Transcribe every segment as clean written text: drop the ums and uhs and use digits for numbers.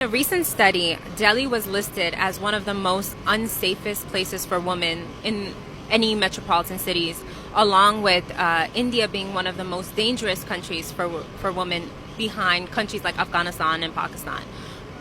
In a recent study, Delhi was listed as one of the most unsafest places for women in any metropolitan cities, along with India being one of the most dangerous countries for women behind countries like Afghanistan and Pakistan.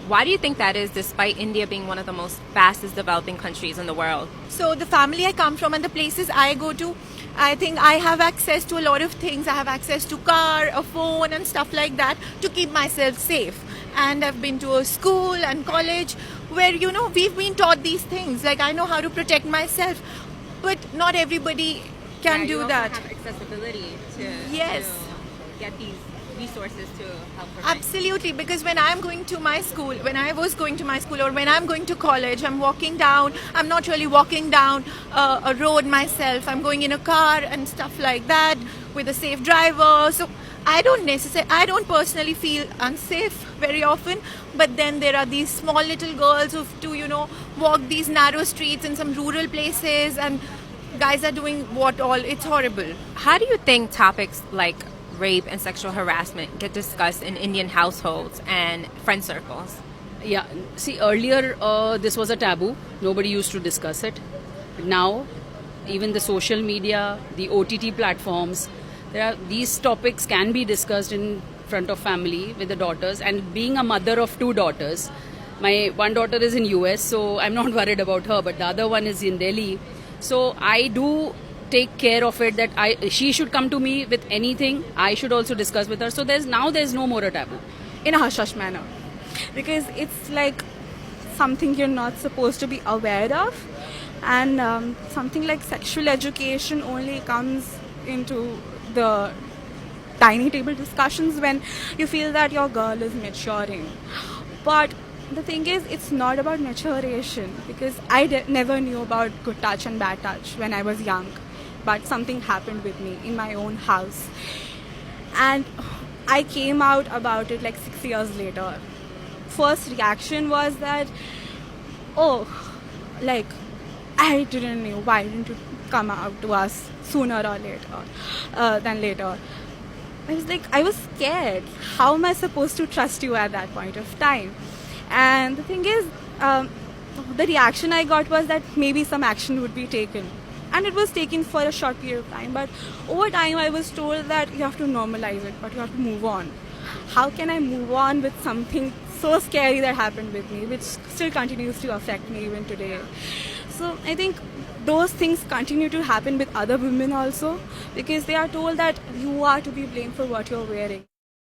Why do you think that is, despite India being one of the most fastest developing countries in the world? So the family I come from and the places I go to, I think I have access to a lot of things. I have access to car, a phone and stuff like that to keep myself safe. And I've been to a school and college where, we've been taught these things. Like I know how to protect myself, but not everybody can do that. Have accessibility to get these resources to help prevent. Absolutely, because when I was going to my school, or when I'm going to college, I'm walking down. I'm not really walking down a road myself. I'm going in a car and stuff like that with a safe driver. So I don't personally feel unsafe very often. But then there are these small little girls who have to, walk these narrow streets in some rural places, and guys are doing what all. It's horrible. How do you think topics like rape and sexual harassment get discussed in Indian households and friend circles? Yeah, see, earlier this was a taboo. Nobody used to discuss it. Now, even the social media, the OTT platforms, these topics can be discussed in front of family with the daughters. And being a mother of two daughters, my one daughter is in US, so I'm not worried about her, but the other one is in Delhi. So I do take care of it that she should come to me with anything. I should also discuss with her. So there's no more a taboo. In a hush-hush manner, because it's like something you're not supposed to be aware of, and something like sexual education only comes into the tiny table discussions when you feel that your girl is maturing. But the thing is, it's not about maturation, because I never knew about good touch and bad touch when I was young. But something happened with me in my own house. And I came out about it like 6 years later. First reaction was that, oh, like, I didn't know. Why didn't you come out to us sooner or later than later? I was scared. How am I supposed to trust you at that point of time? And the thing is, the reaction I got was that maybe some action would be taken. And it was taken for a short period of time. But over time, I was told that you have to normalize it, but you have to move on. How can I move on with something so scary that happened with me, which still continues to affect me even today? So I think those things continue to happen with other women also, because they are told that you are to be blamed for what you're wearing.